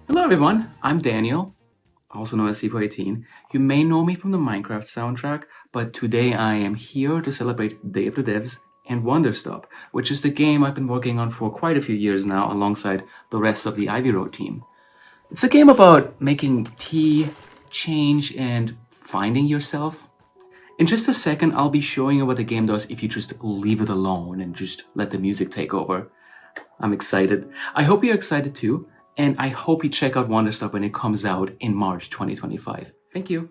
Hello everyone, I'm Daniel, also known as C418. You may know me from the Minecraft soundtrack, but today I am here to celebrate Day of the Devs and Wanderstop, which is the game I've been working on for quite a few years now alongside the rest of the Ivy Road team. It's a game about making tea, change, and finding yourself. In just a second, I'll be showing you what the game does if you just leave it alone and just let the music take over. I'm excited. I hope you're excited too. And I hope you check out Wanderstop when it comes out in March 2025. Thank you.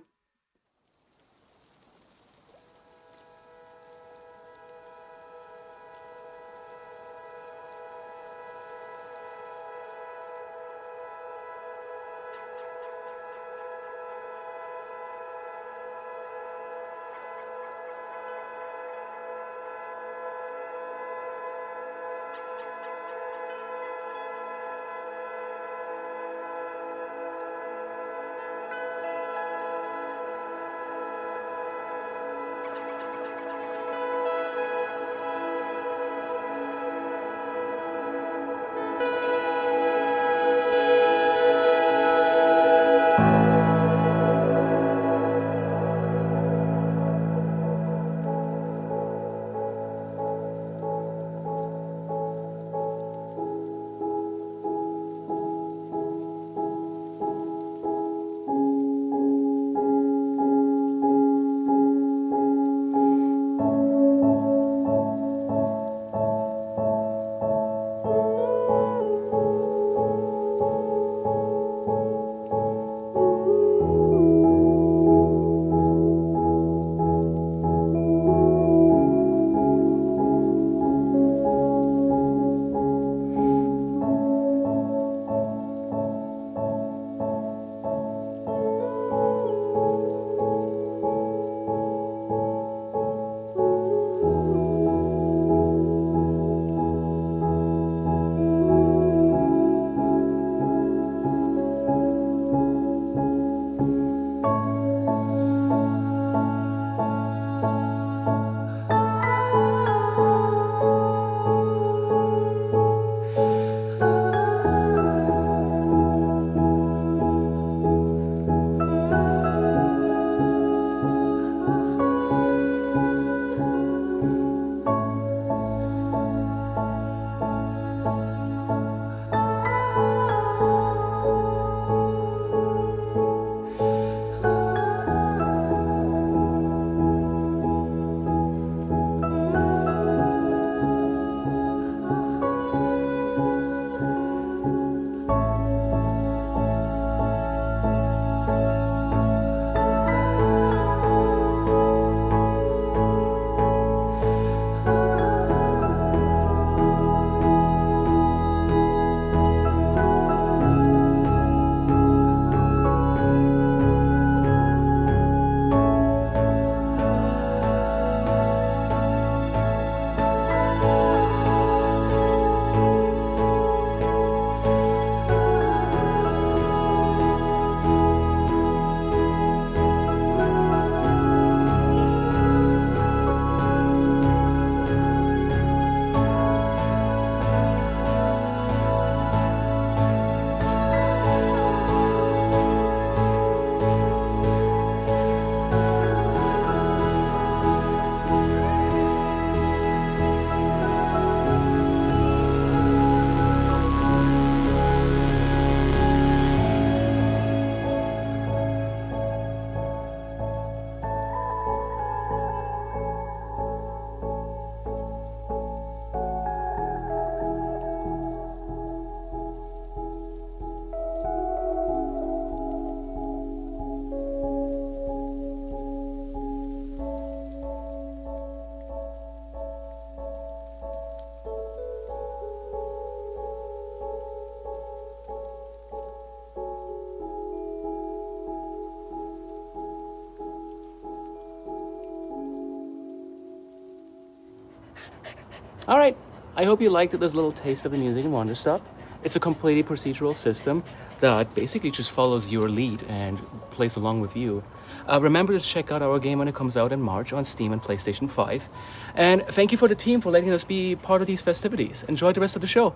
All right, I hope you liked this little taste of the music in Wanderstop. It's a completely procedural system that basically just follows your lead and plays along with you. Remember to check out our game when it comes out in March on Steam and PlayStation 5. And thank you for the team for letting us be part of these festivities. Enjoy the rest of the show.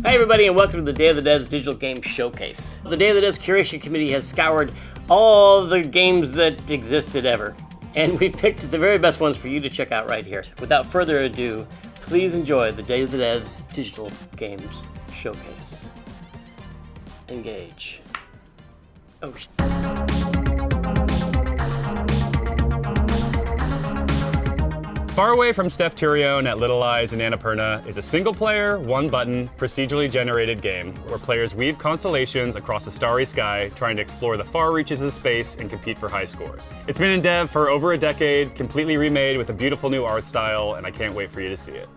Hi everybody and welcome to the Day of the Devs Digital Game Showcase. The Day of the Devs Curation Committee has scoured all the games that existed ever, and we picked the very best ones for you to check out right here. Without further ado, please enjoy the Day of the Devs Digital Games Showcase. Engage. Oh, Far Away from Steph Tyrion at Little Eyes in Annapurna is a single-player, one-button, procedurally generated game where players weave constellations across a starry sky, trying to explore the far reaches of space and compete for high scores. It's been in dev for over a decade, completely remade with a beautiful new art style, and I can't wait for you to see it.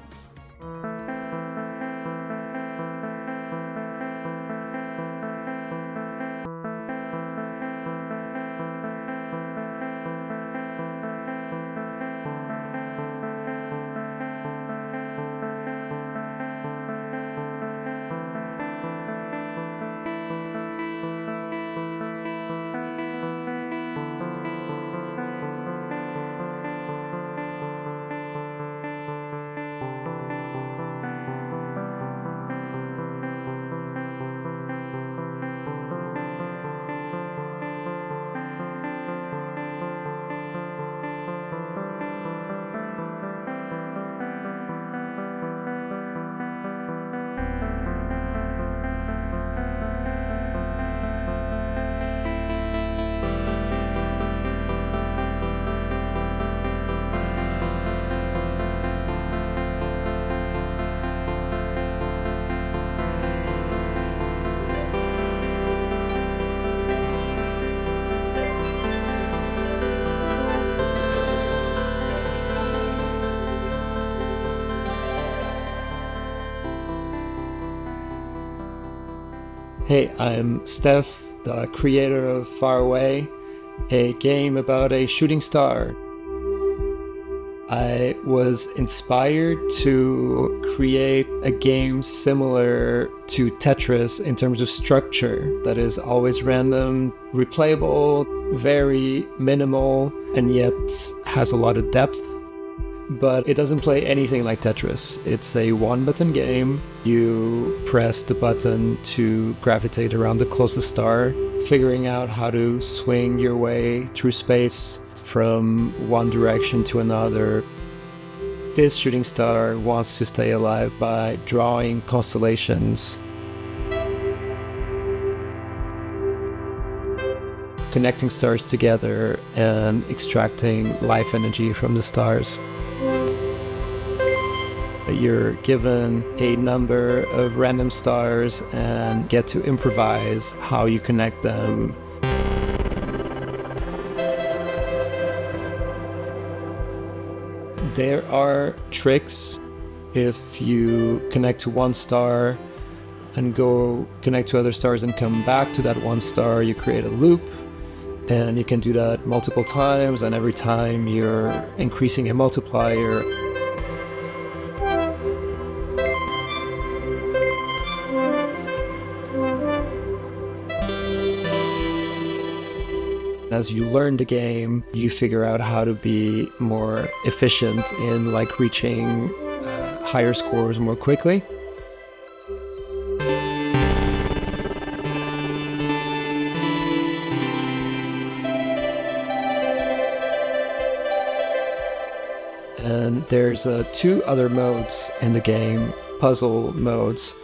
Hey, I'm Steph, the creator of Far Away, a game about a shooting star. I was inspired to create a game similar to Tetris in terms of structure, that is always random, replayable, very minimal, and yet has a lot of depth. But it doesn't play anything like Tetris. It's a one-button game. You press the button to gravitate around the closest star, figuring out how to swing your way through space from one direction to another. This shooting star wants to stay alive by drawing constellations, connecting stars together, and extracting life energy from the stars. You're given a number of random stars and get to improvise how you connect them. There are tricks. If you connect to one star and go connect to other stars and come back to that one star, you create a loop. And you can do that multiple times, and every time you're increasing a multiplier. As you learn the game, you figure out how to be more efficient in reaching higher scores more quickly. And there's two other modes in the game, puzzle modes.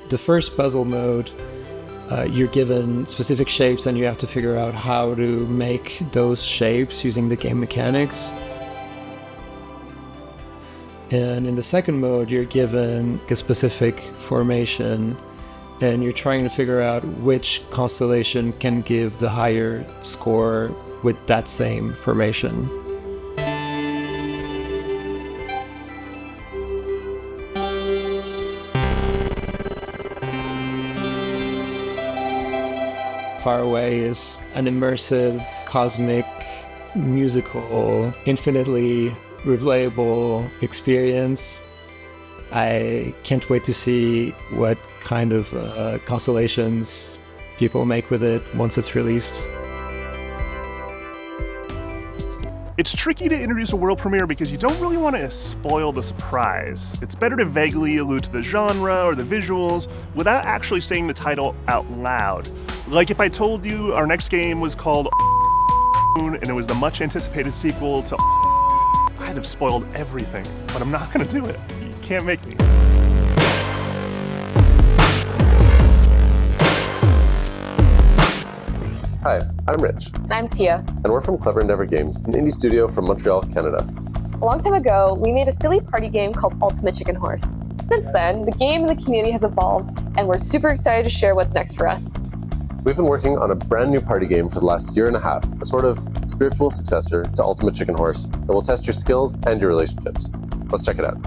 The first puzzle mode, you're given specific shapes and you have to figure out how to make those shapes using the game mechanics. And in the second mode, you're given a specific formation and you're trying to figure out which constellation can give the higher score with that same formation. Far Away is an immersive, cosmic, musical, infinitely replayable experience. I can't wait to see what kind of constellations people make with it once it's released. It's tricky to introduce a world premiere because you don't really want to spoil the surprise. It's better to vaguely allude to the genre or the visuals without actually saying the title out loud. Like if I told you our next game was called and it was the much anticipated sequel to I'd have spoiled everything, but I'm not gonna do it. You can't make me. Hi, I'm Rich. And I'm Tia. And we're from Clever Endeavor Games, an indie studio from Montreal, Canada. A long time ago, we made a silly party game called Ultimate Chicken Horse. Since then, the game and the community has evolved, and we're super excited to share what's next for us. We've been working on a brand new party game for the last year and a half, a sort of spiritual successor to Ultimate Chicken Horse that will test your skills and your relationships. Let's check it out.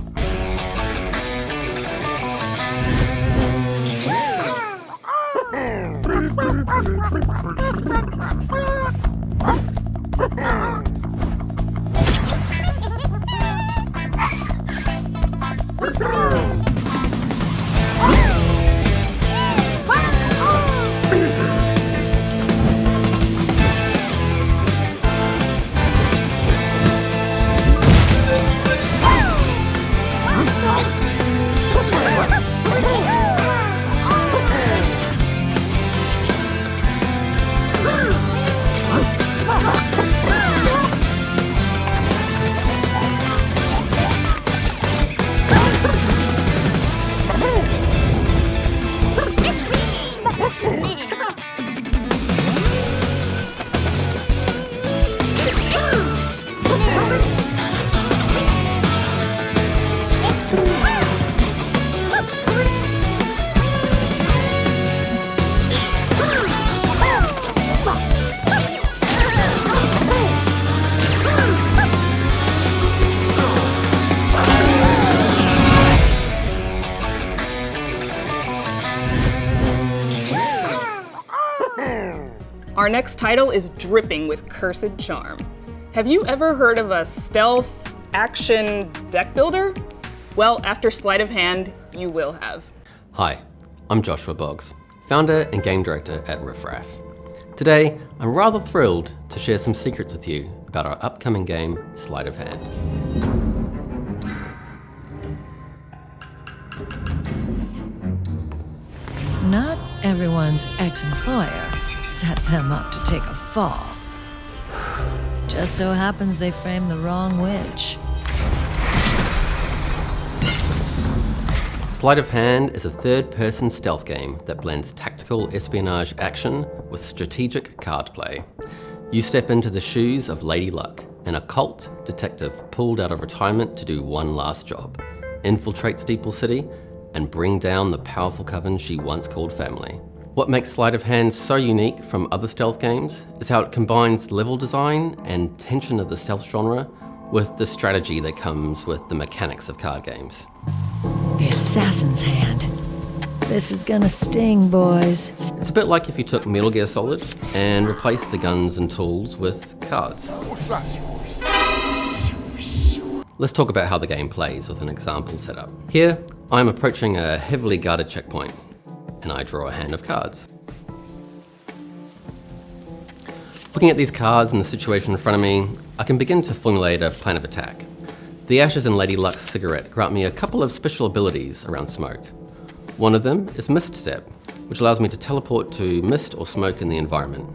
Our next title is dripping with cursed charm. Have you ever heard of a stealth action deck builder? Well, after Sleight of Hand, you will have. Hi, I'm Joshua Boggs, founder and game director at Riffraff. Today, I'm rather thrilled to share some secrets with you about our upcoming game, Sleight of Hand. Not everyone's ex-employer set them up to take a fall. Just so happens they framed the wrong witch. Sleight of Hand is a third-person stealth game that blends tactical espionage action with strategic card play. You step into the shoes of Lady Luck, an occult detective pulled out of retirement to do one last job: infiltrate Steeple City and bring down the powerful coven she once called family. What makes Sleight of Hand so unique from other stealth games is how it combines level design and tension of the stealth genre with the strategy that comes with the mechanics of card games. The assassin's hand. This is gonna sting, boys. It's a bit like if you took Metal Gear Solid and replaced the guns and tools with cards. Let's talk about how the game plays with an example setup. Here, I'm approaching a heavily guarded checkpoint, and I draw a hand of cards. Looking at these cards and the situation in front of me, I can begin to formulate a plan of attack. The ashes in Lady Luck's cigarette grant me a couple of special abilities around smoke. One of them is Mist Step, which allows me to teleport to mist or smoke in the environment.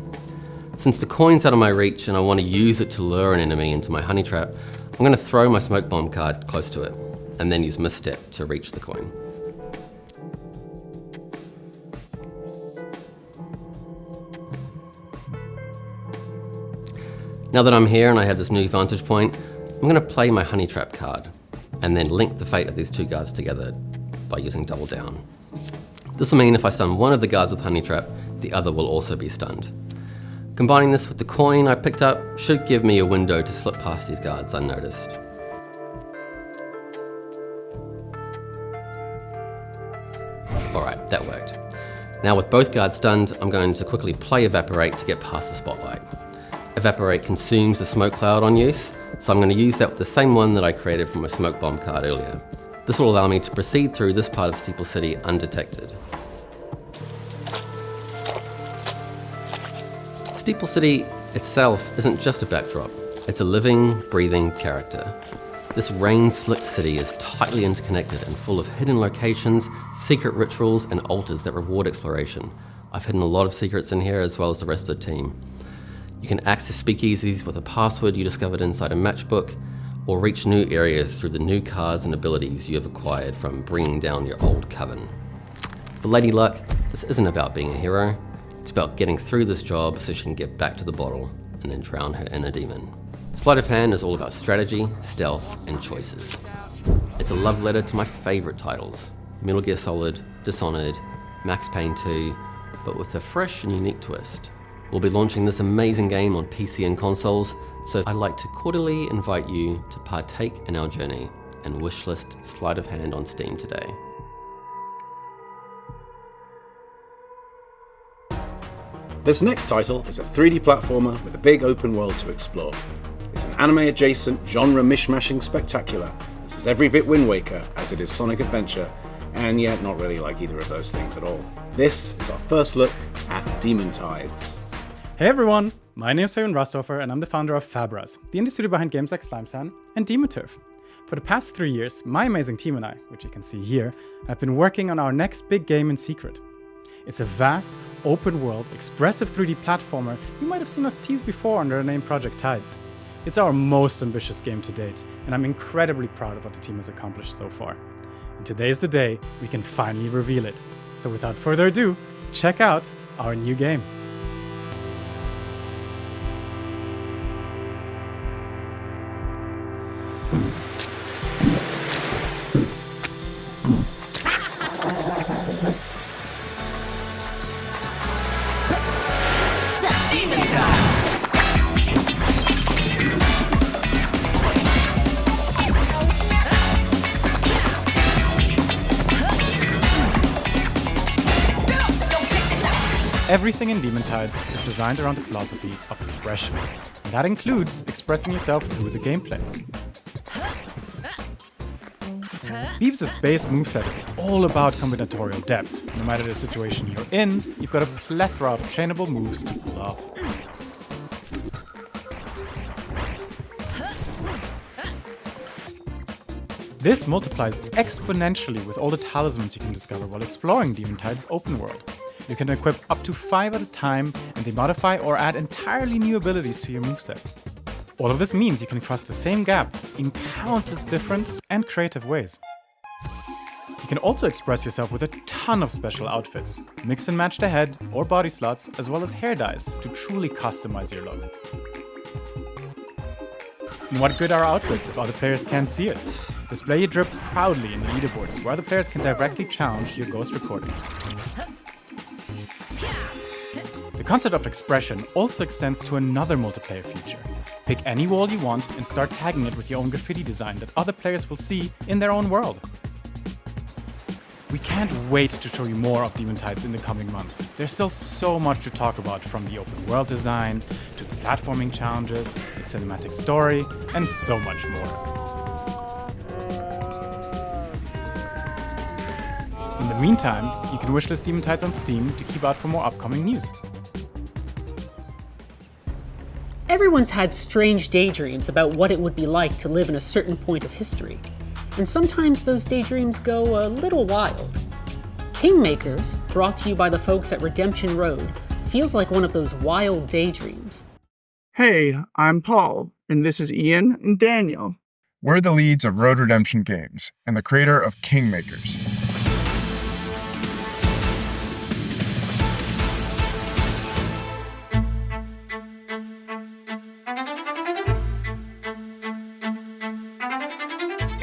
Since the coin's out of my reach and I want to use it to lure an enemy into my honey trap, I'm going to throw my smoke bomb card close to it, and then use Mist Step to reach the coin. Now that I'm here and I have this new vantage point, I'm going to play my honey trap card, and then link the fate of these two guards together by using double down. This will mean if I stun one of the guards with honey trap, the other will also be stunned. Combining this with the coin I picked up should give me a window to slip past these guards unnoticed. Alright, that worked. Now with both guards stunned, I'm going to quickly play Evaporate to get past the spotlight. Evaporate consumes the smoke cloud on use, so I'm going to use that with the same one that I created from my smoke bomb card earlier. This will allow me to proceed through this part of Steeple City undetected. Steeple City itself isn't just a backdrop. It's a living, breathing character. This rain-slicked city is tightly interconnected and full of hidden locations, secret rituals, and altars that reward exploration. I've hidden a lot of secrets in here as well as the rest of the team. You can access speakeasies with a password you discovered inside a matchbook, or reach new areas through the new cards and abilities you have acquired from bringing down your old coven. For Lady Luck, this isn't about being a hero. It's about getting through this job so she can get back to the bottle and then drown her inner demon. Sleight of Hand is all about strategy, stealth, and choices. It's a love letter to my favourite titles, Metal Gear Solid, Dishonored, Max Payne 2, but with a fresh and unique twist. We'll be launching this amazing game on PC and consoles, so I'd like to cordially invite you to partake in our journey and wishlist Sleight of Hand on Steam today. This next title is a 3D platformer with a big open world to explore. It's an anime-adjacent, genre mishmashing spectacular. This is every bit Wind Waker, as it is Sonic Adventure, and yet not really like either of those things at all. This is our first look at Demon Tides. Hey everyone, my name is Fabian Rosthofer and I'm the founder of Fabras, the indie studio behind games like Slimesan and Demon Turf. For the past 3 years, my amazing team and I, which you can see here, have been working on our next big game in secret. It's a vast, open-world, expressive 3D platformer you might have seen us tease before under the name Project Tides. It's our most ambitious game to date, and I'm incredibly proud of what the team has accomplished so far. And today is the day we can finally reveal it. So without further ado, check out our new game. Everything in Demon Tides is designed around the philosophy of expression, and that includes expressing yourself through the gameplay. Beebs' base moveset is all about combinatorial depth. No matter the situation you're in, you've got a plethora of chainable moves to pull off. This multiplies exponentially with all the talismans you can discover while exploring Demon Tides' open world. You can equip up to 5 at a time, and they modify or add entirely new abilities to your moveset. All of this means you can cross the same gap in countless different and creative ways. You can also express yourself with a ton of special outfits, mix and match the head or body slots, as well as hair dyes to truly customize your look. And what good are outfits if other players can't see it? Display your drip proudly in the leaderboards, where other players can directly challenge your ghost recordings. The concept of expression also extends to another multiplayer feature. Pick any wall you want and start tagging it with your own graffiti design that other players will see in their own world. We can't wait to show you more of Demon Tides in the coming months. There's still so much to talk about, from the open world design, to the platforming challenges, its cinematic story, and so much more. In the meantime, you can wishlist Demon Tides on Steam to keep out for more upcoming news. Everyone's had strange daydreams about what it would be like to live in a certain point of history. And sometimes those daydreams go a little wild. Kingmakers, brought to you by the folks at Redemption Road, feels like one of those wild daydreams. Hey, I'm Paul, and this is Ian and Daniel. We're the leads of Road Redemption Games, and the creator of Kingmakers.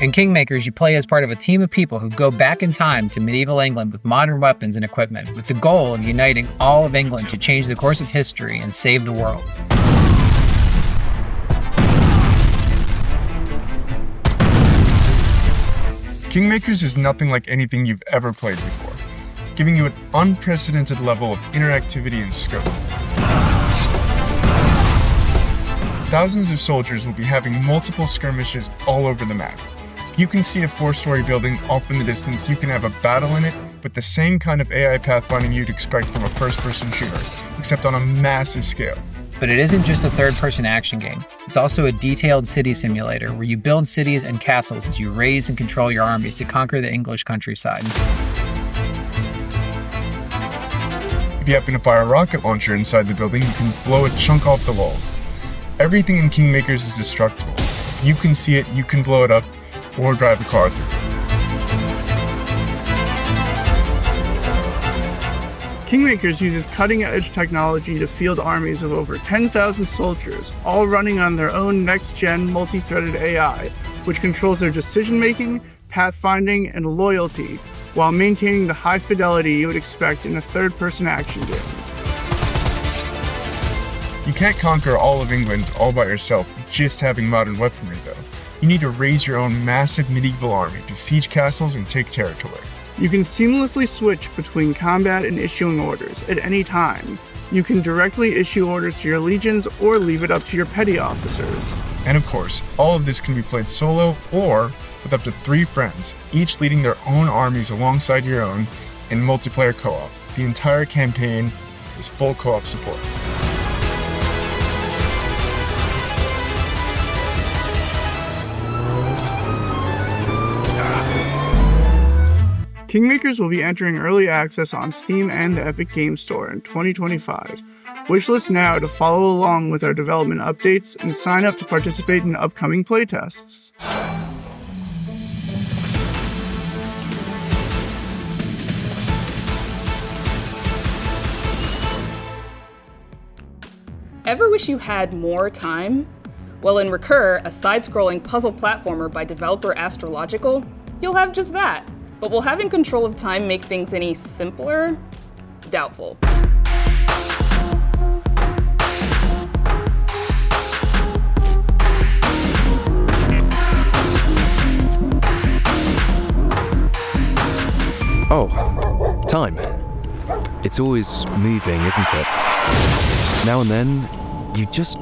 In Kingmakers, you play as part of a team of people who go back in time to medieval England with modern weapons and equipment, with the goal of uniting all of England to change the course of history and save the world. Kingmakers is nothing like anything you've ever played before, giving you an unprecedented level of interactivity and scope. Thousands of soldiers will be having multiple skirmishes all over the map. If you can see a 4-story building off in the distance, you can have a battle in it with the same kind of AI pathfinding you'd expect from a first-person shooter, except on a massive scale. But it isn't just a third-person action game. It's also a detailed city simulator where you build cities and castles as you raise and control your armies to conquer the English countryside. If you happen to fire a rocket launcher inside the building, you can blow a chunk off the wall. Everything in Kingmakers is destructible. If you can see it, you can blow it up or drive a car through it. Kingmakers uses cutting-edge technology to field armies of over 10,000 soldiers, all running on their own next-gen multi-threaded AI, which controls their decision-making, pathfinding, and loyalty, while maintaining the high fidelity you would expect in a third-person action game. You can't conquer all of England all by yourself just having modern weaponry, though. You need to raise your own massive medieval army to siege castles and take territory. You can seamlessly switch between combat and issuing orders at any time. You can directly issue orders to your legions or leave it up to your petty officers. And of course, all of this can be played solo or with up to 3 friends, each leading their own armies alongside your own in multiplayer co-op. The entire campaign is full co-op support. Kingmakers will be entering early access on Steam and the Epic Games Store in 2025. Wishlist now to follow along with our development updates and sign up to participate in upcoming playtests. Ever wish you had more time? Well, in Recur, a side-scrolling puzzle platformer by developer Astrological, you'll have just that. But will having control of time make things any simpler? Doubtful. Oh, time. It's always moving, isn't it? Now and then, you just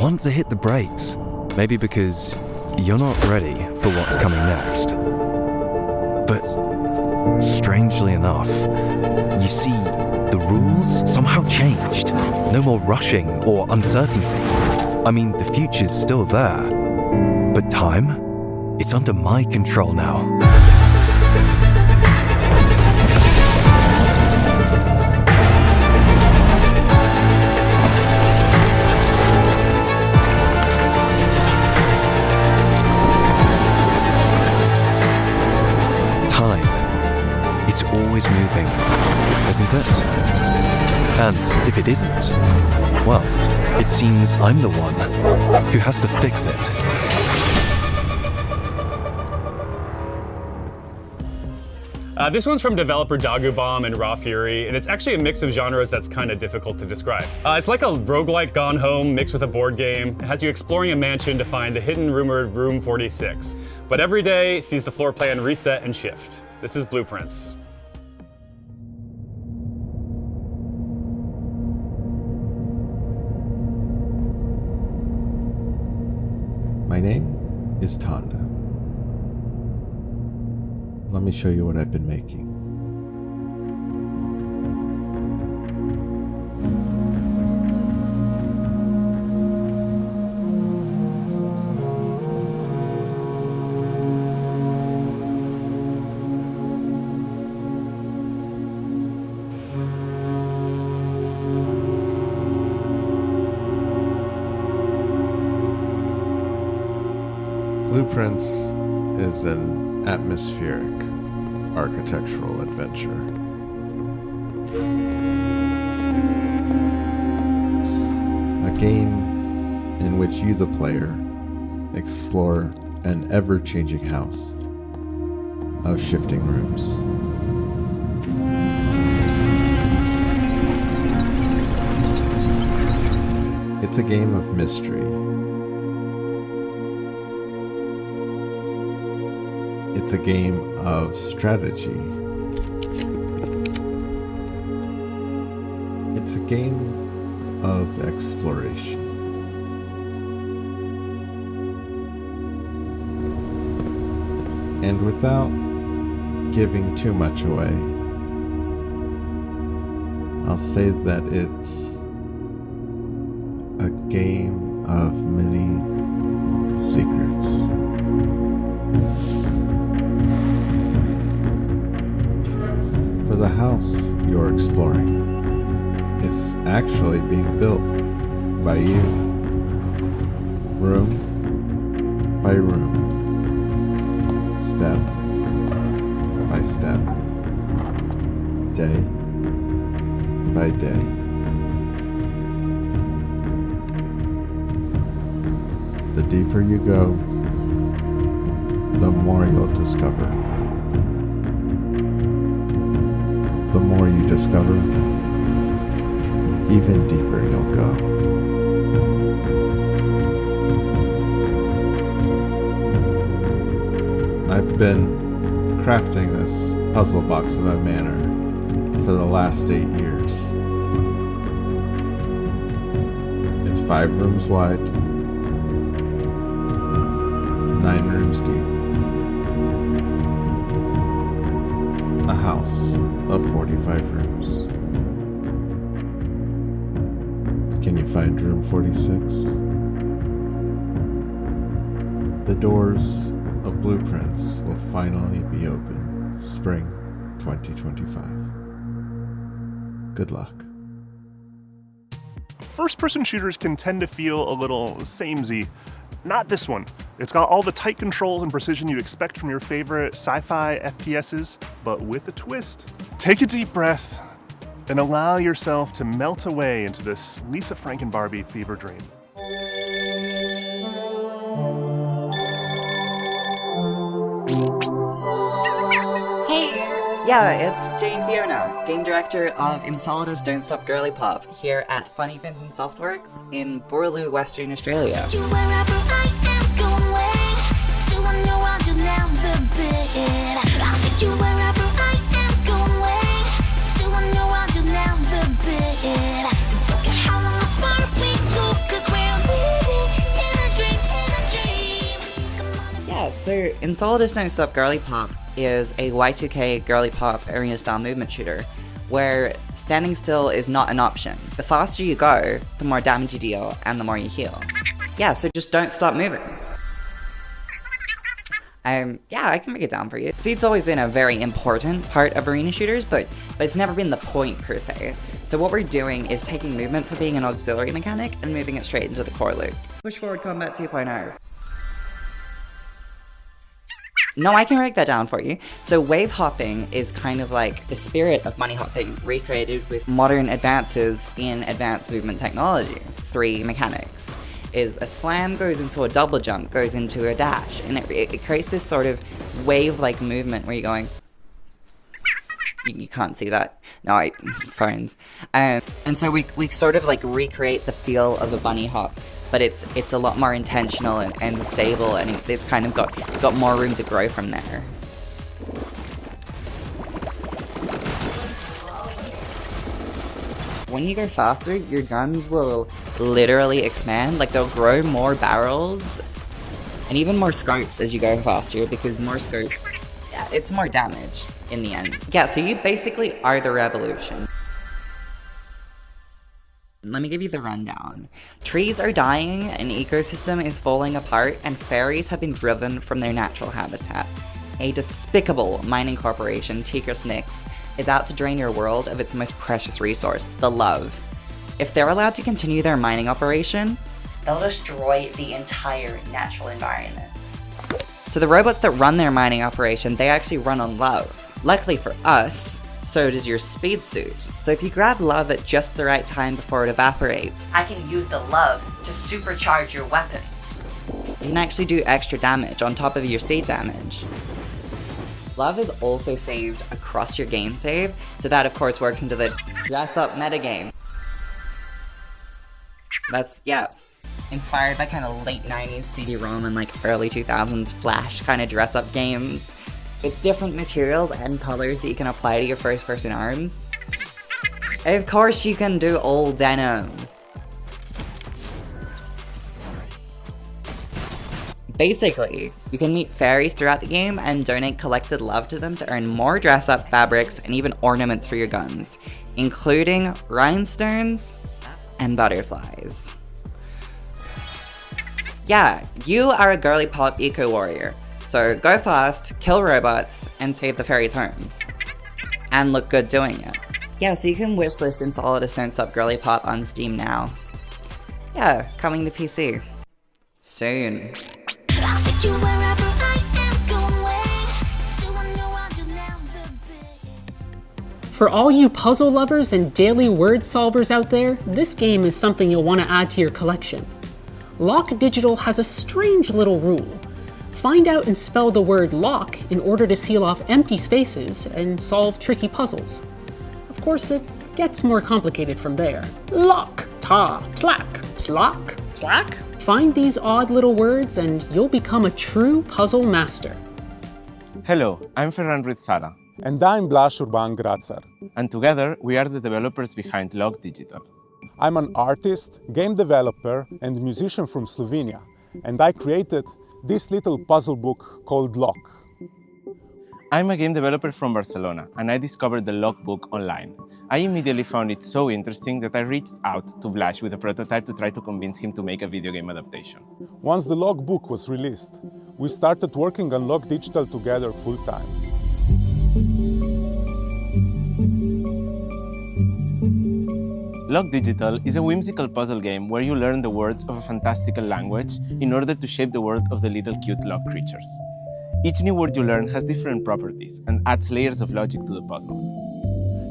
want to hit the brakes. Maybe because you're not ready for what's coming next. But strangely enough, you see, the rules somehow changed. No more rushing or uncertainty. I mean, the future's still there. But time? It's under my control now. It's always moving, isn't it? And if it isn't, well, it seems I'm the one who has to fix it. This one's from developer Dagubomb and Raw Fury, and it's actually a mix of genres that's kind of difficult to describe. It's like a roguelike Gone Home mixed with a board game. It has you exploring a mansion to find the hidden rumored Room 46. But every day sees the floor plan reset and shift. This is Blueprints. My name is Tonda. Let me show you what I've been making. Blueprints is an atmospheric architectural adventure. A game in which you, the player, explore an ever-changing house of shifting rooms. It's a game of mystery. It's a game of strategy. It's a game of exploration. And without giving too much away, I'll say that it's A game of many secrets. For the house you're exploring, it's actually being built by you. Room by room. Step by step. Day by day. The deeper you go, the more you'll discover. The more you discover, even deeper you'll go. I've been crafting this puzzle box of a manor for the last 8 years. It's 5 rooms wide, 9 rooms deep. A house of 45 rooms. Can you find room 46? The doors of Blueprints will finally be open spring 2025. Good luck. First-person shooters can tend to feel a little samey. Not this one. It's got all the tight controls and precision you'd expect from your favorite sci-fi FPSs, but with a twist. Take a deep breath and allow yourself to melt away into this Lisa Frankenbarbie fever dream. Yeah, it's Jane Fiona, game director of Insolidus Don't Stop Girly Pop, here at Funny Vincent Softworks in Boorloo, Western Australia. Yeah, so Insolidus Don't Stop Girly Pop is a Y2K girly pop arena style movement shooter where standing still is not an option. The faster you go, the more damage you deal and the more you heal. Yeah, so just don't stop moving. Yeah, I can break it down for you. Speed's always been a very important part of arena shooters, but it's never been the point per se. So what we're doing is taking movement from being an auxiliary mechanic and moving it straight into the core loop. Push forward combat 2.0. No, I can break that down for you. So wave hopping is kind of like the spirit of bunny hopping, recreated with modern advances in advanced movement technology. 3 mechanics is a slam goes into a double jump, goes into a dash, and it creates this sort of wave-like movement where you're going... You can't see that. No, phones. And so we sort of like recreate the feel of a bunny hop, but it's a lot more intentional and stable, and it's kind of got more room to grow from there. When you go faster, your guns will literally expand, like they'll grow more barrels and even more scopes as you go faster, because more scopes, yeah, it's more damage in the end. Yeah, so you basically are the revolution. Let me give you the rundown. Trees are dying, an ecosystem is falling apart, and fairies have been driven from their natural habitat. A despicable mining corporation, Curiosmos, is out to drain your world of its most precious resource, the love. If they're allowed to continue their mining operation, they'll destroy the entire natural environment. So the robots that run their mining operation, they actually run on love. Luckily for us, so does your speed suit. So if you grab love at just the right time before it evaporates, I can use the love to supercharge your weapons. You can actually do extra damage on top of your speed damage. Love is also saved across your game save, so that of course works into the dress up metagame. That's, yeah, inspired by kind of late 90s CD-ROM and like early 2000s Flash kind of dress up games. It's different materials and colors that you can apply to your first person arms. Of course you can do all denim. Basically, you can meet fairies throughout the game and donate collected love to them to earn more dress-up fabrics and even ornaments for your guns, including rhinestones and butterflies. Yeah, you are a girly pop eco-warrior, so go fast, kill robots, and save the fairies' homes. And look good doing it. Yeah, so you can wishlist Insolidus Don't Stop Girly Pop on Steam now. Yeah, coming to PC. Soon. For all you puzzle lovers and daily word solvers out there, this game is something you'll want to add to your collection. Lok Digital has a strange little rule. Find out and spell the word lock in order to seal off empty spaces and solve tricky puzzles. Of course, it gets more complicated from there. Lock, ta, tlack, slock, slack. Find these odd little words and you'll become a true puzzle master. Hello, I'm Ferran Ruiz-Sara. And I'm Blaž Urban-Grazer. And together, we are the developers behind Lok Digital. I'm an artist, game developer, and musician from Slovenia, and I created this little puzzle book called Lok. I'm a game developer from Barcelona, and I discovered the Lok book online. I immediately found it so interesting that I reached out to Blaž with a prototype to try to convince him to make a video game adaptation. Once the Lok book was released, we started working on Lok Digital together full-time. Lok Digital is a whimsical puzzle game where you learn the words of a fantastical language in order to shape the world of the little cute Lok creatures. Each new word you learn has different properties and adds layers of logic to the puzzles.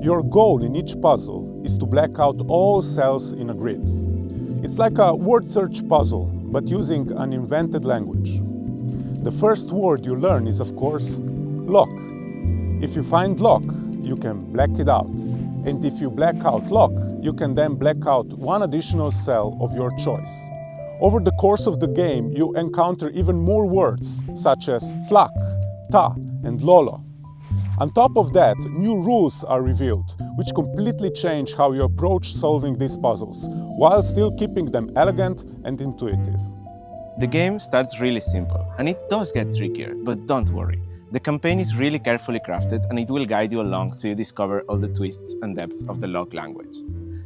Your goal in each puzzle is to black out all cells in a grid. It's like a word search puzzle, but using an invented language. The first word you learn is, of course, lock. If you find lock, you can black it out. And if you black out lock, you can then black out one additional cell of your choice. Over the course of the game, you encounter even more words, such as tlak, ta, and lolo. On top of that, new rules are revealed, which completely change how you approach solving these puzzles, while still keeping them elegant and intuitive. The game starts really simple, and it does get trickier, but don't worry. The campaign is really carefully crafted, and it will guide you along so you discover all the twists and depths of the Lok language.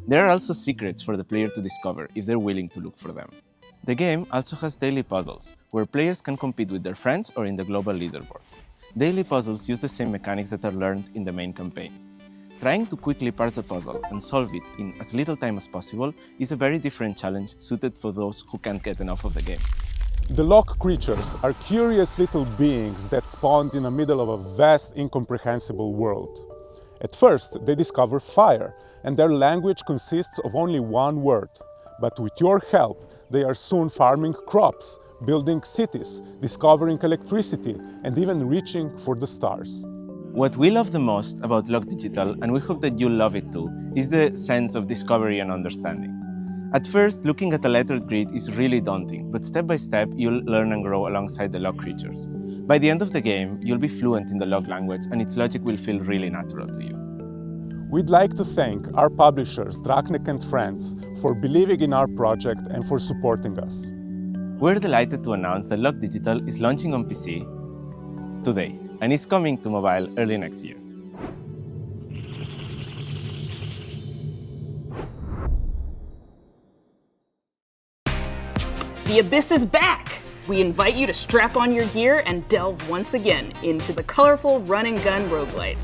There are also secrets for the player to discover if they're willing to look for them. The game also has daily puzzles, where players can compete with their friends or in the global leaderboard. Daily puzzles use the same mechanics that are learned in the main campaign. Trying to quickly parse a puzzle and solve it in as little time as possible is a very different challenge suited for those who can't get enough of the game. The Lok creatures are curious little beings that spawned in the middle of a vast, incomprehensible world. At first, they discover fire, and their language consists of only one word. But with your help, they are soon farming crops, building cities, discovering electricity, and even reaching for the stars. What we love the most about Lok Digital, and we hope that you'll love it too, is the sense of discovery and understanding. At first, looking at a lettered grid is really daunting, but step by step, you'll learn and grow alongside the Lok creatures. By the end of the game, you'll be fluent in the Lok language, and its logic will feel really natural to you. We'd like to thank our publishers, Draknek and Friends, for believing in our project and for supporting us. We're delighted to announce that Lok Digital is launching on PC today, and is coming to mobile early next year. The Abyss is back! We invite you to strap on your gear and delve once again into the colorful run-and-gun roguelite.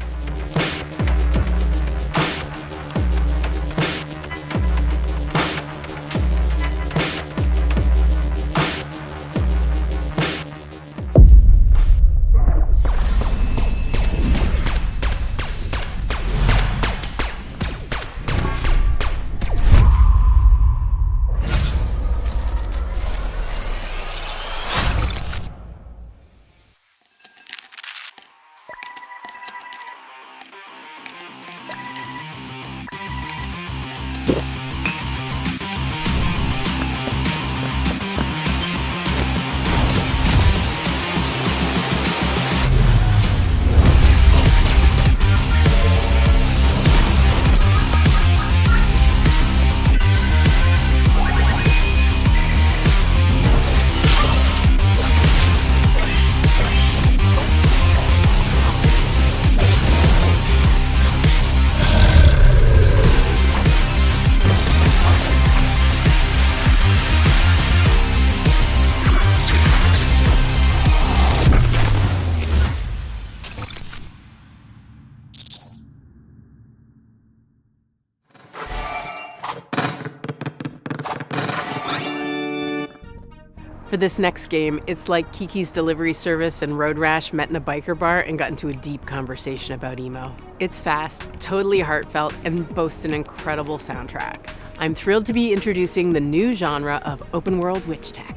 For this next game, it's like Kiki's Delivery Service and Road Rash met in a biker bar and got into a deep conversation about emo. It's fast, totally heartfelt, and boasts an incredible soundtrack. I'm thrilled to be introducing the new genre of open world witch tech.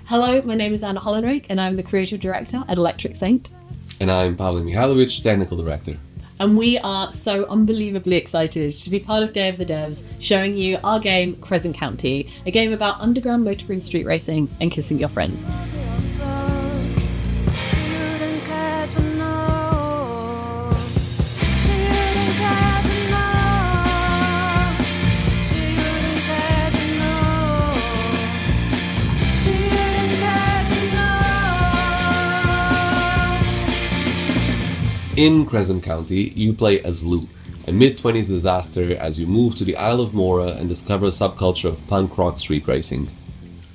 Hello, my name is Anna Hollenrake, and I'm the creative director at Electric Saint. And I'm Pavel Mihailovic, technical director. And we are so unbelievably excited to be part of Day of the Devs, showing you our game, Crescent County, a game about underground motorgroom street racing and kissing your friends. In Crescent County, you play as Lou, a mid-20s disaster as you move to the Isle of Mora and discover a subculture of punk rock street racing.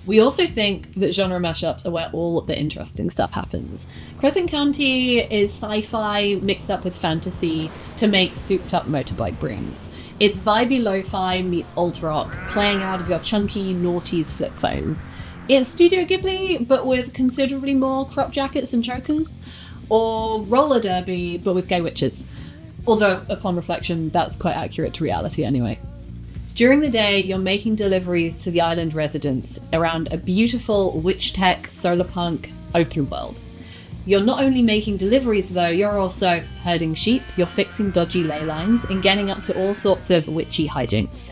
We also think that genre mashups are where all the interesting stuff happens. Crescent County is sci-fi mixed up with fantasy to make souped-up motorbike brooms. It's vibey lo-fi meets alt rock, playing out of your chunky noughties flip phone. It's Studio Ghibli, but with considerably more crop jackets and chokers. Or roller derby, but with gay witches. Although, upon reflection, that's quite accurate to reality anyway. During the day, you're making deliveries to the island residents around a beautiful witch tech, solar punk, open world. You're not only making deliveries though, you're also herding sheep, you're fixing dodgy ley lines, and getting up to all sorts of witchy hijinks.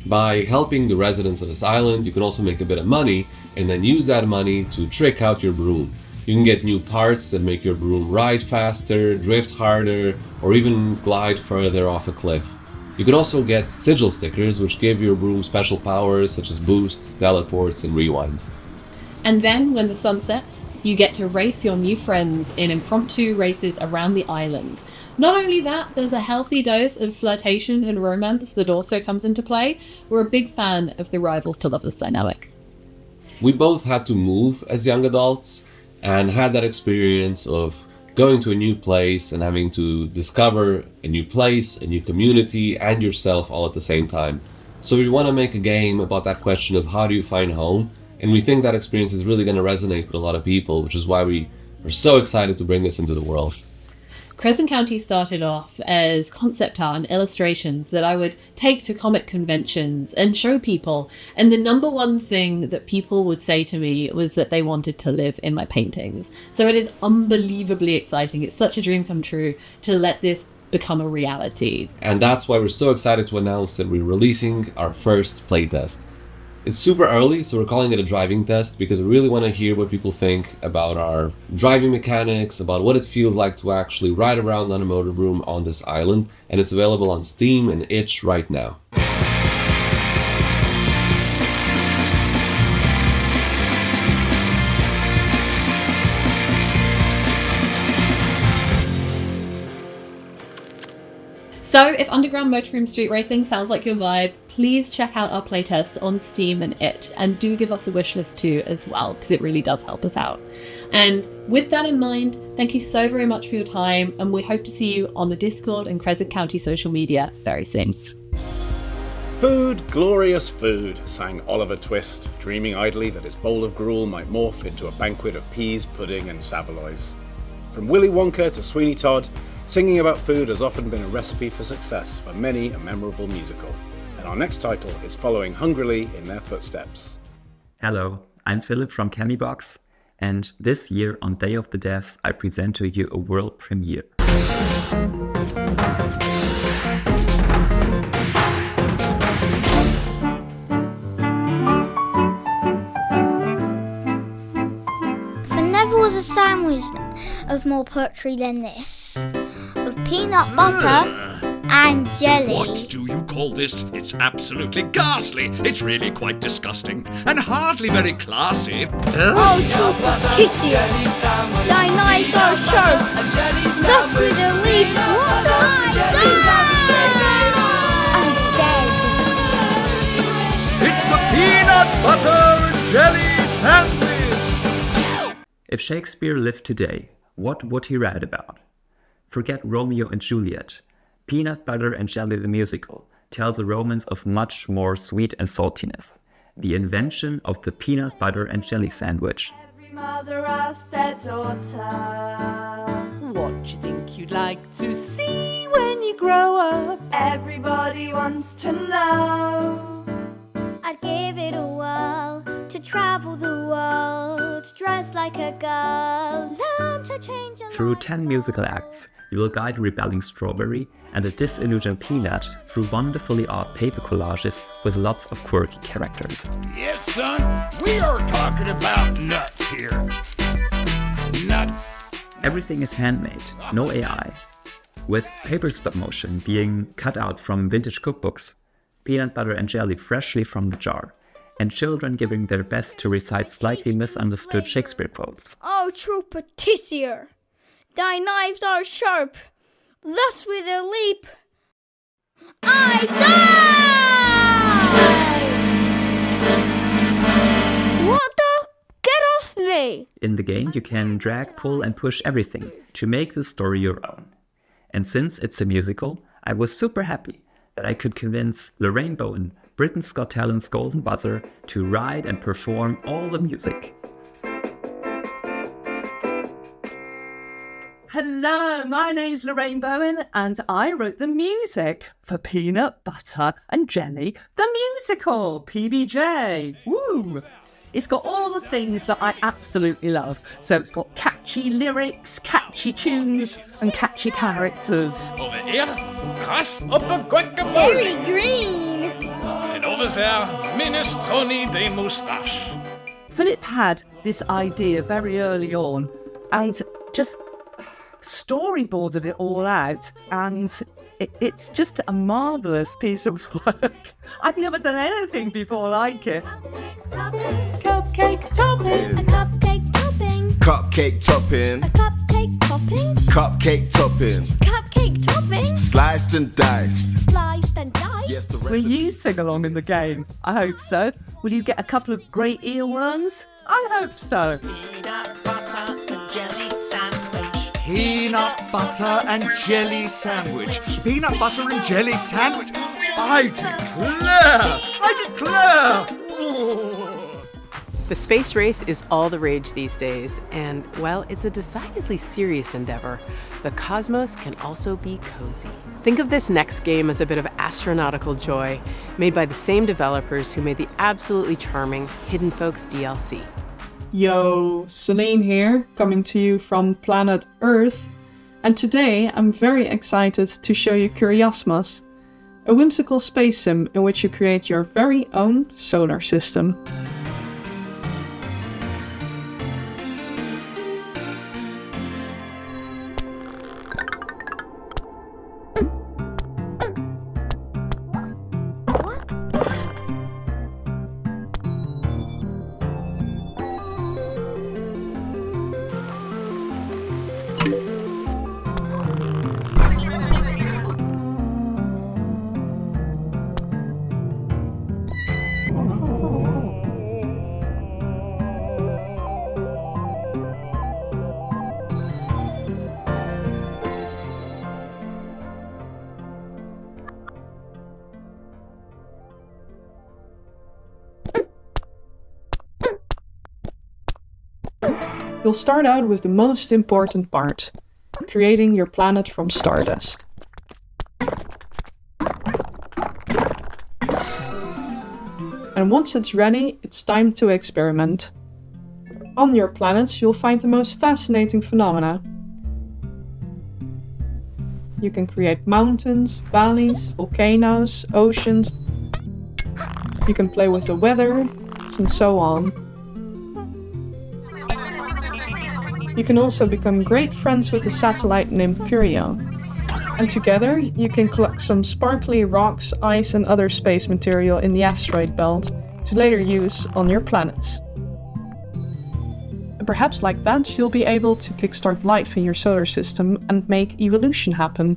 By helping the residents of this island, you can also make a bit of money, and then use that money to trick out your broom. You can get new parts that make your broom ride faster, drift harder, or even glide further off a cliff. You can also get sigil stickers, which give your broom special powers such as boosts, teleports, and rewinds. And then, when the sun sets, you get to race your new friends in impromptu races around the island. Not only that, there's a healthy dose of flirtation and romance that also comes into play. We're a big fan of the rivals to lovers dynamic. We both had to move as young adults, and had that experience of going to a new place and having to discover a new place, a new community, and yourself all at the same time. So we want to make a game about that question of how do you find home, and we think that experience is really going to resonate with a lot of people, which is why we are so excited to bring this into the world. Crescent County started off as concept art and illustrations that I would take to comic conventions and show people. And the number one thing that people would say to me was that they wanted to live in my paintings. So it is unbelievably exciting. It's such a dream come true to let this become a reality. And that's why we're so excited to announce that we're releasing our first playtest. It's super early, so we're calling it a driving test because we really want to hear what people think about our driving mechanics, about what it feels like to actually ride around on a motor broom on this island, and it's available on Steam and itch right now. So if underground motorroom street racing sounds like your vibe, please check out our playtest on Steam and itch, and do give us a wishlist too as well, because it really does help us out. And with that in mind, thank you so very much for your time, and we hope to see you on the Discord and Crescent County social media very soon. Food, glorious food, sang Oliver Twist, dreaming idly that his bowl of gruel might morph into a banquet of peas, pudding and saveloys. From Willy Wonka to Sweeney Todd, singing about food has often been a recipe for success for many a memorable musical, and our next title is following hungrily in their footsteps. Hello, I'm Philip from Chemibox, and this year on Day of the Devs I present to you a world premiere. There never was a sandwich of more poetry than this. Of peanut butter and jelly. What do you call this? It's absolutely ghastly. It's really quite disgusting and hardly very classy. Oh, titty! Thy knives are sharp. Thus we don't leave. What I'm dead. It's the peanut butter and jelly sandwich. If Shakespeare lived today, what would he write about? Forget Romeo and Juliet. Peanut Butter and Jelly the musical tells a romance of much more sweet and saltiness. the invention of the peanut butter and jelly sandwich. Every mother asked their daughter, what do you think you'd like to see when you grow up? Everybody wants to know. I'd give it a whirl to travel the world, dress like a girl, learn to change a Through 10 musical acts, you will guide a rebelling strawberry and a disillusioned peanut through wonderfully odd paper collages with lots of quirky characters. Yes, son, we are talking about nuts here. Nuts. Everything is handmade, no AI. With paper stop motion being cut out from vintage cookbooks, peanut butter and jelly freshly from the jar, and children giving their best to recite slightly misunderstood Shakespeare quotes. Oh, true Patricia, thy knives are sharp, thus with a leap I die! What the? Get off me! In the game, you can drag, pull, and push everything to make the story your own. And since it's a musical, I was super happy that I could convince Lorraine Bowen, Britain's Got Talent's golden buzzer, to write and perform all the music. Hello, my name's Lorraine Bowen, and I wrote the music for Peanut Butter and Jelly, the musical, PB&J. Woo! It's got all the things that I absolutely love. So it's got catchy lyrics, catchy tunes, and catchy characters. Over here, krass op a guacamole. Very green! And over there, minestrone de moustache. Philip had this idea very early on and just storyboarded it all out, and it's just a marvellous piece of work. I've never done anything before like it. Cupcake topping. A cupcake topping. Cupcake topping. A cupcake topping. Cupcake topping. Cupcake topping. Sliced and diced. Sliced and diced. Yes, the Will rest you sing along in the game? I hope so. Will you get a couple of great earworms? I hope so. Peanut butter and jelly sandwich. Peanut butter and jelly sandwich. Peanut butter and jelly sandwich. I declare! The space race is all the rage these days, and while it's a decidedly serious endeavor, the cosmos can also be cozy. Think of this next game as a bit of astronautical joy, made by the same developers who made the absolutely charming Hidden Folks DLC. Yo, Celine here, coming to you from planet Earth, and today I'm very excited to show you Curiosmos, a whimsical space sim in which you create your very own solar system. You'll start out with the most important part, creating your planet from stardust. And once it's ready, it's time to experiment. On your planets, you'll find the most fascinating phenomena. You can create mountains, valleys, volcanoes, oceans. You can play with the weather, and so on. You can also become great friends with a satellite named Curio. And together, you can collect some sparkly rocks, ice and other space material in the asteroid belt to later use on your planets. And perhaps like that, you'll be able to kickstart life in your solar system and make evolution happen.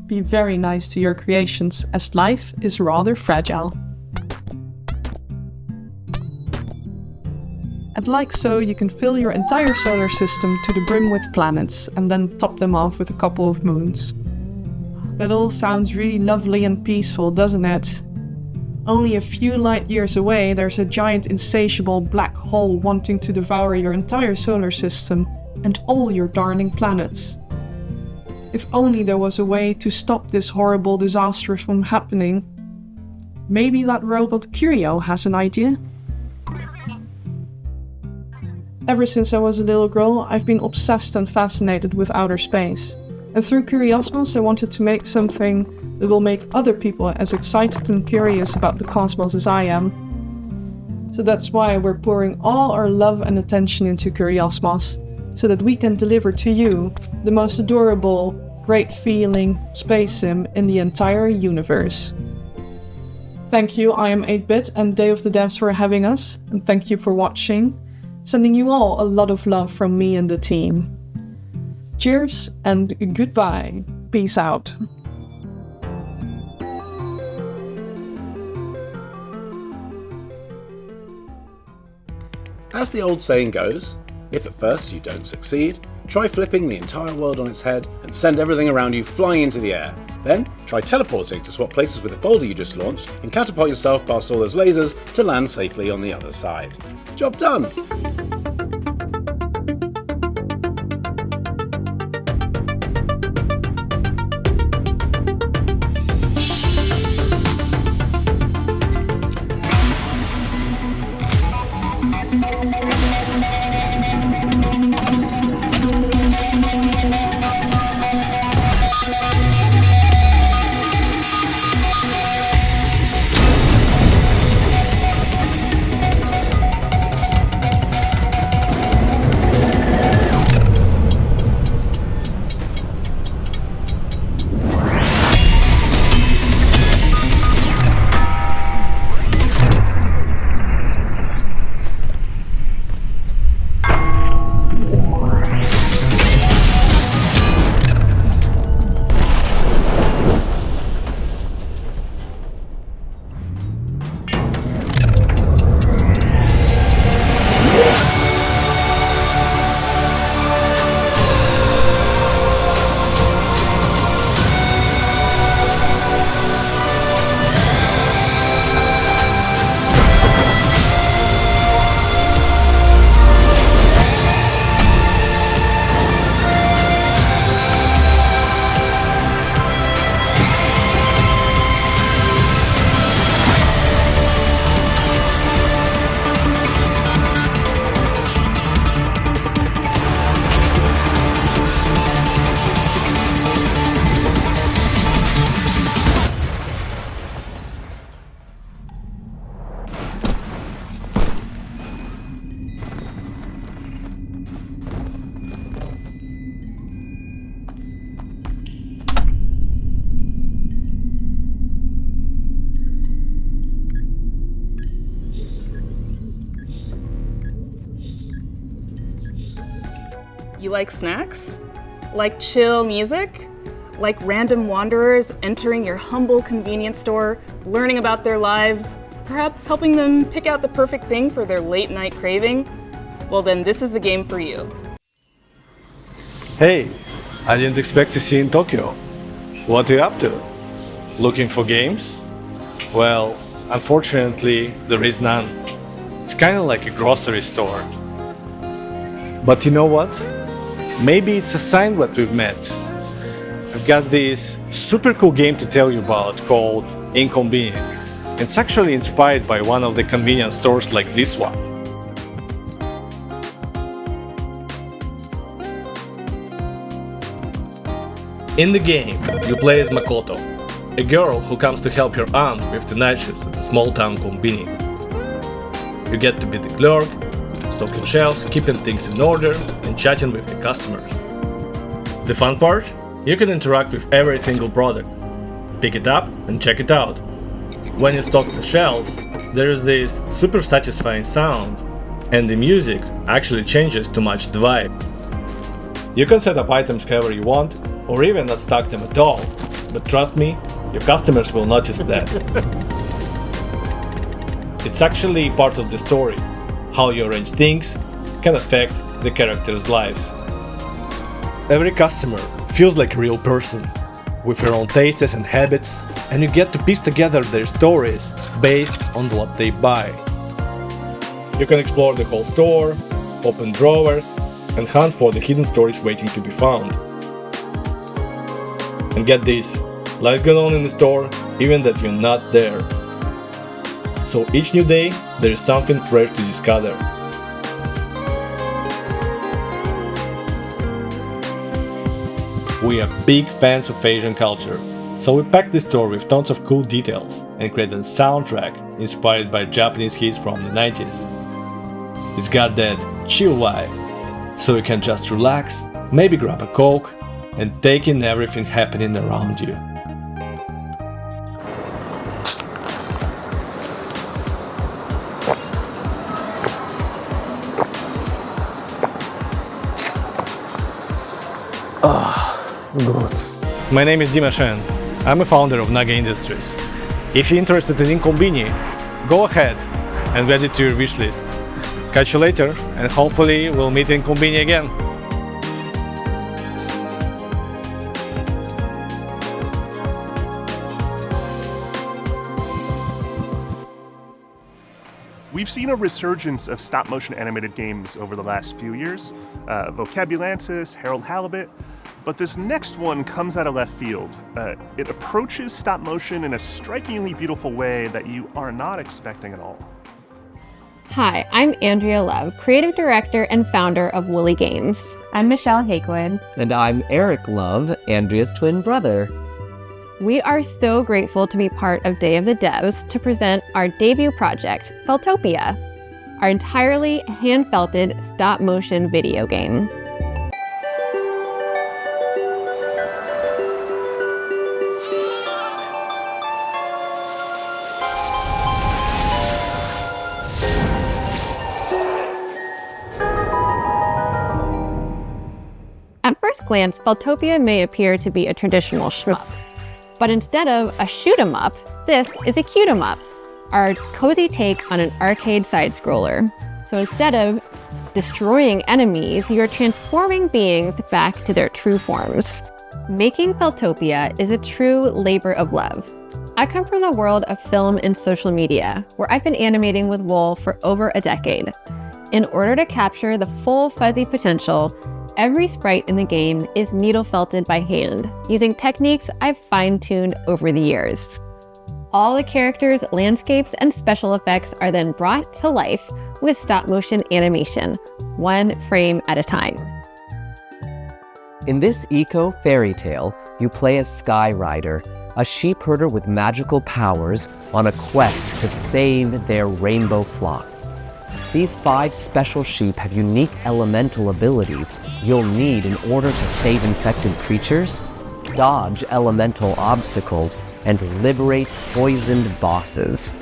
Be very nice to your creations, as life is rather fragile. And like so, you can fill your entire solar system to the brim with planets and then top them off with a couple of moons. That all sounds really lovely and peaceful, doesn't it? only a few light years away there's a giant insatiable black hole wanting to devour your entire solar system and all your darling planets. If only there was a way to stop this horrible disaster from happening. Maybe that robot Curio has an idea? Ever since I was a little girl, I've been obsessed and fascinated with outer space. And through Curiosmos, I wanted to make something that will make other people as excited and curious about the cosmos as I am. So that's why we're pouring all our love and attention into Curiosmos, so that we can deliver to you the most adorable, great feeling space sim in the entire universe. Thank you, I am 8-Bit and Day of the Devs for having us, and thank you for watching. Sending you all a lot of love from me and the team. Cheers and goodbye. Peace out. As the old saying goes, if at first you don't succeed, try flipping the entire world on its head and send everything around you flying into the air. Then, try teleporting to swap places with the boulder you just launched and catapult yourself past all those lasers to land safely on the other side. Job done! You like snacks? Like chill music? Like random wanderers entering your humble convenience store, learning about their lives, perhaps helping them pick out the perfect thing for their late night craving? Well then, this is the game for you. Hey, I didn't expect to see you in Tokyo. What are you up to? Looking for games? Well, unfortunately, there is none. It's kind of like a grocery store. But you know what? Maybe it's a sign that we've met. I've got this super cool game to tell you about called Inconvenient. It's actually inspired by one of the convenience stores like this one. In the game, you play as Makoto, a girl who comes to help her aunt with the night shifts at a small town convenience. You get to be the clerk, stocking shelves, keeping things in order, and chatting with the customers. The fun part? You can interact with every single product, pick it up and check it out. When you stock the shelves, there is this super satisfying sound, and the music actually changes to match the vibe. You can set up items however you want, or even not stock them at all, but trust me, your customers will notice that. It's actually part of the story. How you arrange things can affect the characters' lives. Every customer feels like a real person. with your own tastes and habits, and you get to piece together their stories based on what they buy. You can explore the whole store, open drawers, and hunt for the hidden stories waiting to be found. And get this, life goes on in the store even that you're not there. So each new day, there is something fresh to discover. We are big fans of Asian culture, so we packed the store with tons of cool details and created a soundtrack inspired by Japanese hits from the 90s. It's got that chill vibe, so you can just relax, maybe grab a Coke, and take in everything happening around you. Good. My name is Dima Shen. I'm a founder of Naga Industries. If you're interested in Inconvenient, go ahead and add it to your wish list. Catch you later, and hopefully we'll meet in Inconvenient again. We've seen a resurgence of stop-motion animated games over the last few years, Vocabulantis, Harold Halibut, but this next one comes out of left field. It approaches stop-motion in a strikingly beautiful way that you are not expecting at all. Hi, I'm Andrea Love, creative director and founder of Woolly Games. I'm Michelle Hakewood. And I'm Eric Love, Andrea's twin brother. We are so grateful to be part of Day of the Devs to present our debut project, Vtopia, our entirely hand-felted stop-motion video game. At first glance, Vtopia may appear to be a traditional shmup. But instead of a shoot-'em-up, this is a cute-'em-up, our cozy take on an arcade side-scroller. So instead of destroying enemies, you're transforming beings back to their true forms. Making Vtopia is a true labor of love. I come from the world of film and social media, where I've been animating with Wool for over a decade. In order to capture the full fuzzy potential, every sprite in the game is needle felted by hand, using techniques I've fine-tuned over the years. All the characters, landscapes, and special effects are then brought to life with stop-motion animation, one frame at a time. In this eco fairy tale, you play as Sky Rider, a sheep herder with magical powers on a quest to save their rainbow flock. These 5 special sheep have unique elemental abilities you'll need in order to save infected creatures, dodge elemental obstacles, and liberate poisoned bosses.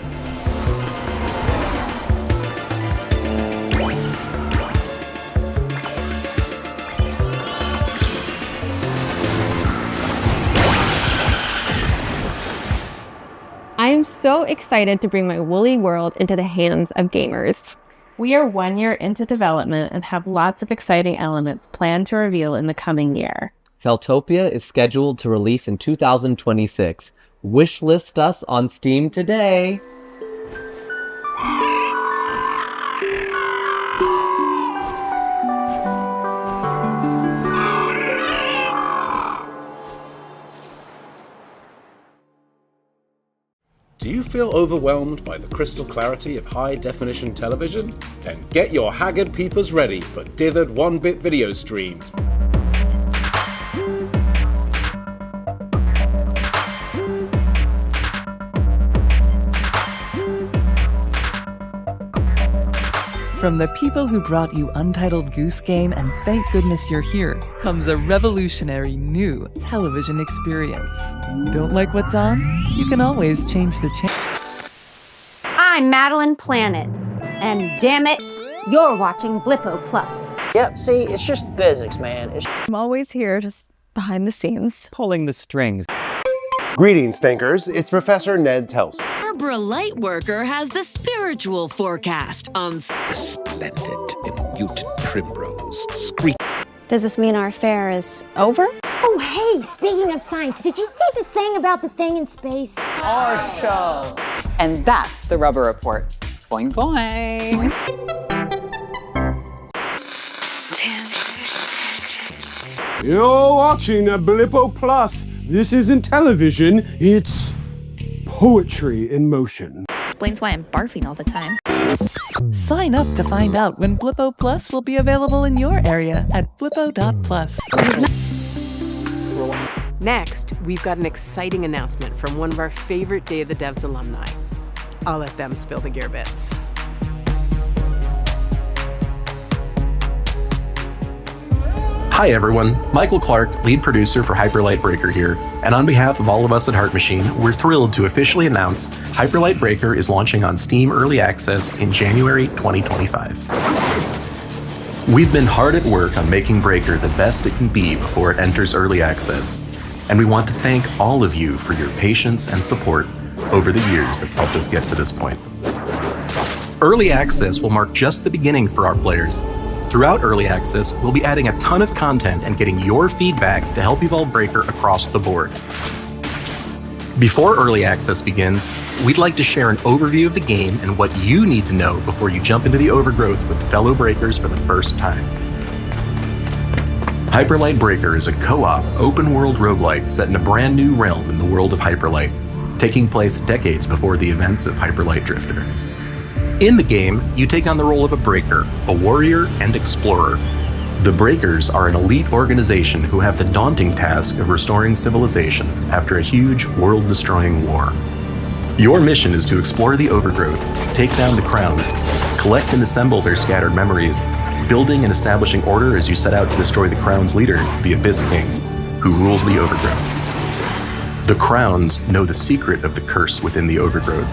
I am so excited to bring my woolly world into the hands of gamers. We are 1 year into development and have lots of exciting elements planned to reveal in the coming year. Vtopia is scheduled to release in 2026. Wishlist us on Steam today! Do you feel overwhelmed by the crystal clarity of high-definition television? Then get your haggard peepers ready for dithered 1-bit video streams. From the people who brought you Untitled Goose Game and Thank Goodness You're Here comes a revolutionary new television experience. Don't like what's on? You can always change the channel. I'm Madeline Planet, and damn it, you're watching Blippo Plus. Yep, see, it's just physics, man. I'm always here, just behind the scenes. Pulling the strings. Greetings, thinkers. It's Professor Ned Telson. Barbara Lightworker has the spiritual forecast on Resplendent in mutant primrose. Scream. Does this mean our affair is over? Oh, hey, Hey, speaking of science, did you see the thing about the thing in space? Our show. And that's the Rubber Report. Boing, boing. You're watching a Blippo Plus. This isn't television, it's poetry in motion. Explains why I'm barfing all the time. Sign up to find out when Blippo Plus will be available in your area at blippo.plus. Next, we've got an exciting announcement from one of our favorite Day of the Devs alumni. I'll let them spill the gear bits. Hi everyone, Michael Clark, lead producer for Hyperlight Breaker here, and on behalf of all of us at Heart Machine, we're thrilled to officially announce Hyperlight Breaker is launching on Steam Early Access in January 2025. We've been hard at work on making Breaker the best it can be before it enters Early Access, and we want to thank all of you for your patience and support over the years that's helped us get to this point. Early Access will mark just the beginning for our players. Throughout Early Access, we'll be adding a ton of content and getting your feedback to help evolve Breaker across the board. Before Early Access begins, we'd like to share an overview of the game and what you need to know before you jump into the overgrowth with fellow Breakers for the first time. Hyperlight Breaker is a co-op, open-world roguelike set in a brand new realm in the world of Hyperlight, taking place decades before the events of Hyperlight Drifter. In the game, you take on the role of a Breaker, a warrior, and explorer. The Breakers are an elite organization who have the daunting task of restoring civilization after a huge, world-destroying war. Your mission is to explore the overgrowth, take down the Crowns, collect and assemble their scattered memories, building and establishing order as you set out to destroy the Crown's leader, the Abyss King, who rules the overgrowth. The Crowns know the secret of the curse within the overgrowth,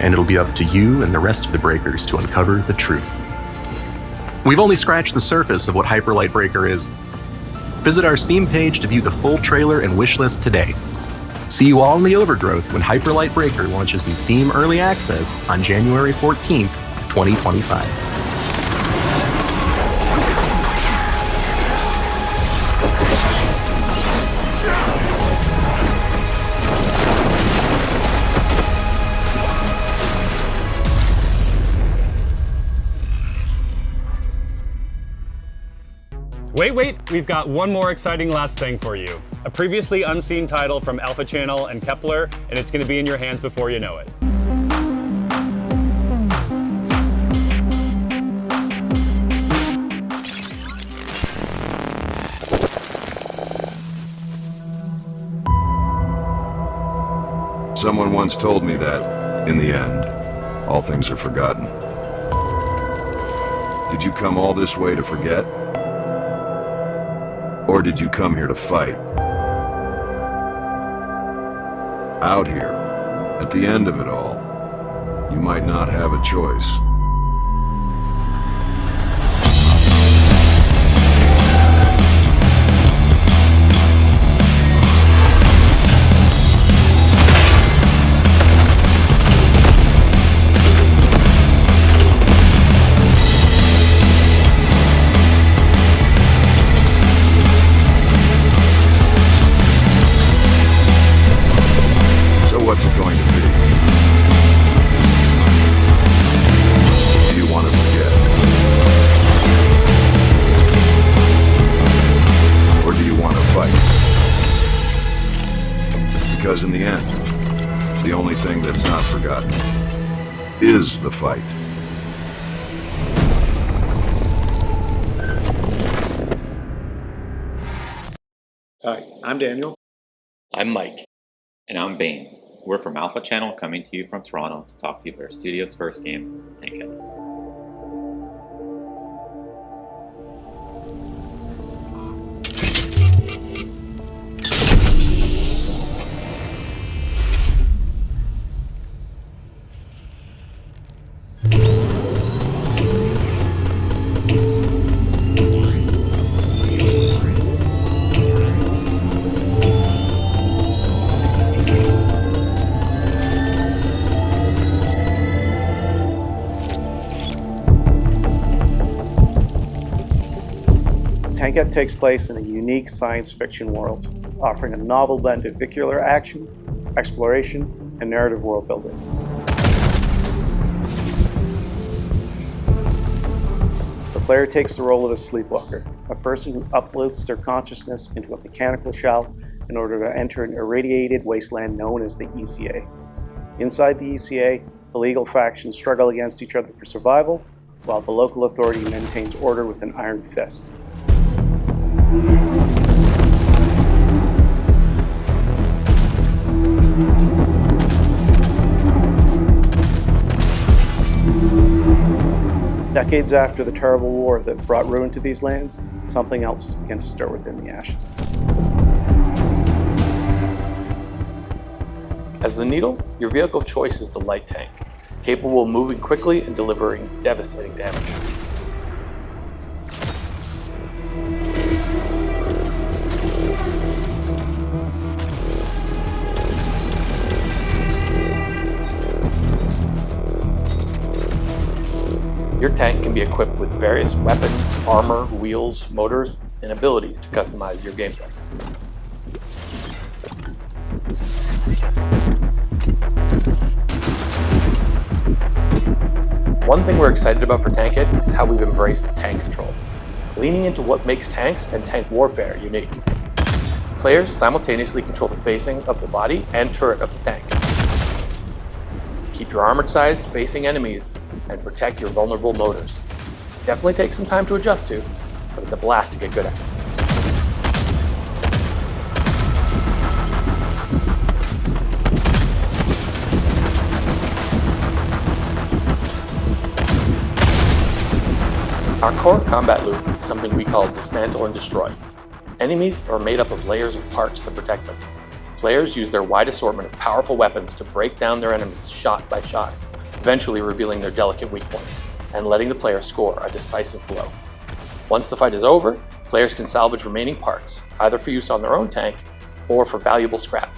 and it'll be up to you and the rest of the Breakers to uncover the truth. We've only scratched the surface of what Hyperlight Breaker is. Visit our Steam page to view the full trailer and wishlist today. See you all in the overgrowth when Hyperlight Breaker launches in Steam Early Access on January 14th, 2025. Wait, we've got one more exciting last thing for you. A previously unseen title from Alpha Channel and Kepler, and it's going to be in your hands before you know it. Someone once told me that, in the end, all things are forgotten. Did you come all this way to forget? Or did you come here to fight? Out here, at the end of it all, you might not have a choice. What's it going to be? Do you want to forget? Or do you want to fight? Because in the end, the only thing that's not forgotten is the fight. Hi, I'm Daniel. I'm Mike. And I'm Bane. We're from Alpha Channel, coming to you from Toronto to talk to you about our studio's first game, Tankhead. Tankhead takes place in a unique science fiction world. offering a novel blend of vehicular action, exploration, and narrative world building. The player takes the role of a sleepwalker, a person who uploads their consciousness into a mechanical shell in order to enter an irradiated wasteland known as the ECA. Inside the ECA, illegal factions struggle against each other for survival, while the local authority maintains order with an iron fist. Decades after the terrible war that brought ruin to these lands, something else has begun to stir within the ashes. As the Needle, your vehicle of choice is the light tank, capable of moving quickly and delivering devastating damage. Your tank can be equipped with various weapons, armor, wheels, motors, and abilities to customize your gameplay. One thing we're excited about for Tankhead is how we've embraced tank controls, leaning into what makes tanks and tank warfare unique. Players simultaneously control the facing of the body and turret of the tank. Keep your armored size facing enemies and protect your vulnerable motors. Definitely takes some time to adjust to, but it's a blast to get good at. Our core combat loop is something we call dismantle and destroy. Enemies are made up of layers of parts to protect them. Players use their wide assortment of powerful weapons to break down their enemies shot by shot, eventually revealing their delicate weak points and letting the player score a decisive blow. Once the fight is over, players can salvage remaining parts, either for use on their own tank or for valuable scrap.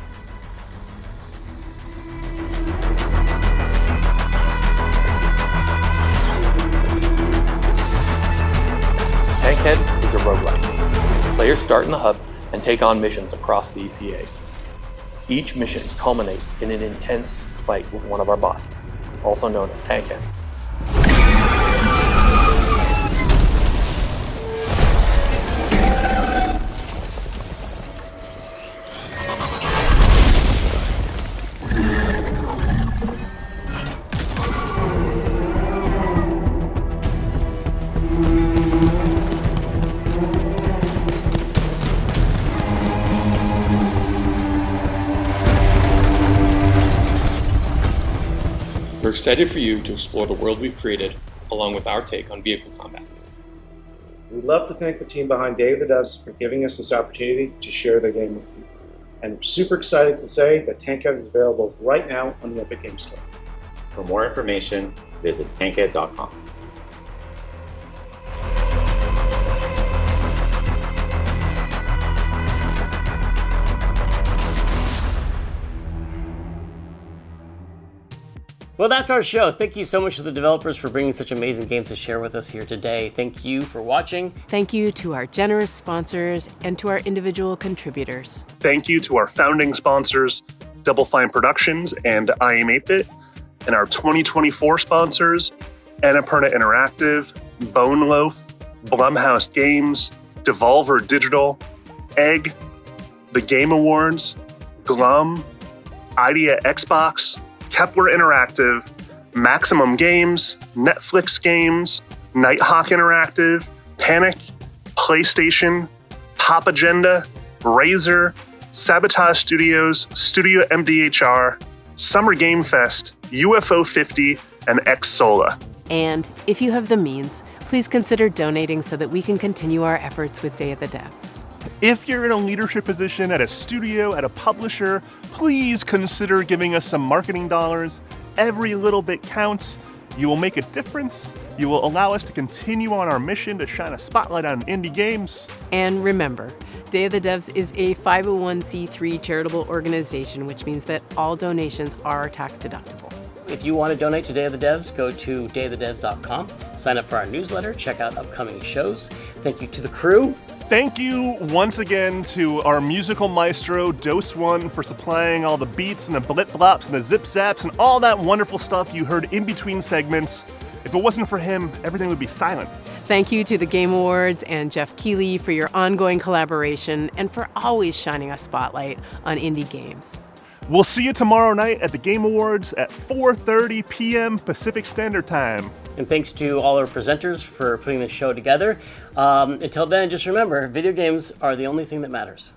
Tankhead is a roguelike. Players start in the hub and take on missions across the ECA. Each mission culminates in an intense fight with one of our bosses, also known as Tankheads. We're excited for you to explore the world we've created, along with our take on vehicle combat. We'd love to thank the team behind Day of the Devs for giving us this opportunity to share the game with you. And we're super excited to say that Tankhead is available right now on the Epic Games Store. For more information, visit tankhead.com. Well, that's our show. Thank you so much to the developers for bringing such amazing games to share with us here today. Thank you for watching. Thank you to our generous sponsors and to our individual contributors. Thank you to our founding sponsors, Double Fine Productions and I Am 8-Bit, and our 2024 sponsors, Annapurna Interactive, Bone Loaf, Blumhouse Games, Devolver Digital, Egg, The Game Awards, Glum, Idea Xbox, Kepler Interactive, Maximum Games, Netflix Games, Nighthawk Interactive, Panic, PlayStation, Pop Agenda, Razer, Sabotage Studios, Studio MDHR, Summer Game Fest, UFO 50, and X-Sola. And if you have the means, please consider donating so that we can continue our efforts with Day of the Devs. If you're in a leadership position at a studio, at a publisher, please consider giving us some marketing dollars. Every little bit counts. You will make a difference. You will allow us to continue on our mission to shine a spotlight on indie games. And remember, Day of the Devs is a 501c3 charitable organization, which means that all donations are tax deductible. If you want to donate to Day of the Devs, go to dayofthedevs.com, sign up for our newsletter, check out upcoming shows. Thank you to the crew. Thank you once again to our musical maestro, Dose One, for supplying all the beats and the blip blops and the zip zaps and all that wonderful stuff you heard in between segments. If it wasn't for him, everything would be silent. Thank you to the Game Awards and Jeff Keighley for your ongoing collaboration and for always shining a spotlight on indie games. We'll see you tomorrow night at the Game Awards at 4:30 p.m. Pacific Standard Time. And thanks to all our presenters for putting this show together. Until then, just remember, video games are the only thing that matters.